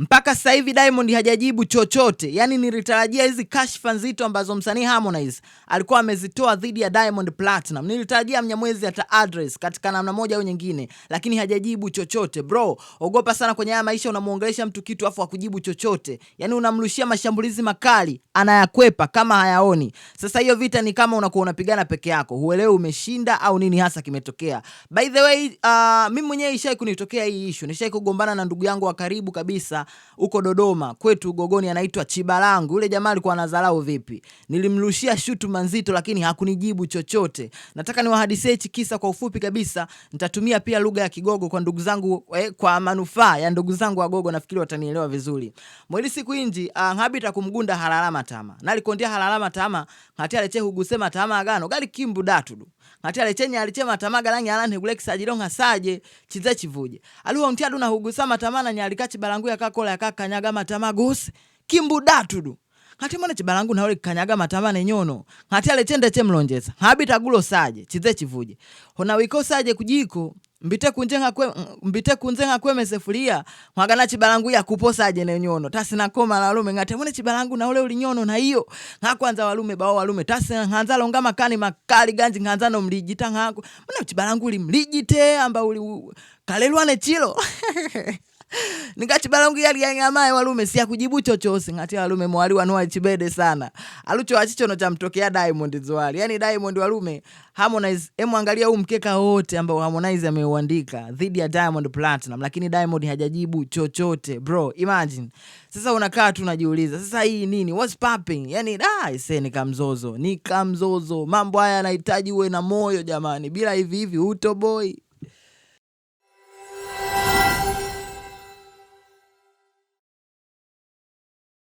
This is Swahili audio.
Mpaka sasa hivi Diamond hajajibu chochote. Yani nilitarajia hizi kashfa nzito ambazo msanii Harmonize alikuwa amezitoa dhidi ya Diamond Platinum. Nilitarajia Mnyamwezi ata address katika namna moja au nyingine, lakini hajajibu chochote. Bro, ogopa sana kwenye haya maisha, unamuongelesha mtu kitu afu hakujibu chochote. Yani unamrushia mashambulizi makali, anayakwepa kama hayaoni. Sasa hiyo vita ni kama unakuwa unapigana peke yako. Huelewi umeshinda au nini hasa kimetokea. By the way, mimi mwenyewe ishai kunitokea hii issue. Nishai kugombana na ndugu yangu wa karibu kabisa uko Dodoma kwetu Gogoni, anaitwa Chibalangu. Yule jamaa alikuwa anadharau vipi. Nilimrushia shutuma nzito lakini hakunijibu chochote. Nataka niwahadisie hichi kisa kwa ufupi kabisa. Nitatumia pia lugha ya Kigogo kwa ndugu zangu, kwa manufaa ya ndugu zangu wa Gogo, nafikiri watanielewa vizuri. Mwili siku inji habita kumgunda halalama tama. Nalikondia halalama tama hatia leche hugusema tama agano gali kimbu datudu. Hatia lechenya alichema tamaga langi alane guleki sajironga saje chize chivuje. Aluwa mtiadu na hugusama tamana nyalika Chibalangu ya kakola ya kakanyaga matamagose kimbu datudu. Hati mwana Chibalangu na ule kanyaga matamane nyono. Hati alechende chemlonjeza. Habita gulo saje chize chivuje. Hona wiko saje kujiko. Mbite kunzenga kwe mesefulia mwagana Chibalangu ya kuposa aje ne nyono tasi na koma la walume ngate mwene Chibalangu na ule ulinyono na hiyo ngakwanza walume bao walume tasi nganza longa kani makali ganji nganza no mlijita ngako mwene Chibalangu uli mlijite amba uli kalelwane chilo Nika Chibalangu yali ya ngamae walume siya kujibu chochosi. Ngati walume mwali wanuwa chibede sana. Alucho wachichono cha mtokea Diamond zwali. Yani Diamond walume Harmonize angalia huu mkeka wote ambao Harmonize ameuandika dhidi ya Diamond Platinum, lakini Diamond hajajibu chochote. Bro, imagine. Sasa unakaa tu unajiuliza, sasa hii nini? What's popping? Yani ni kamzozo. Mambo haya yanahitaji uwe na moyo jamani. Bila hivi uto boy.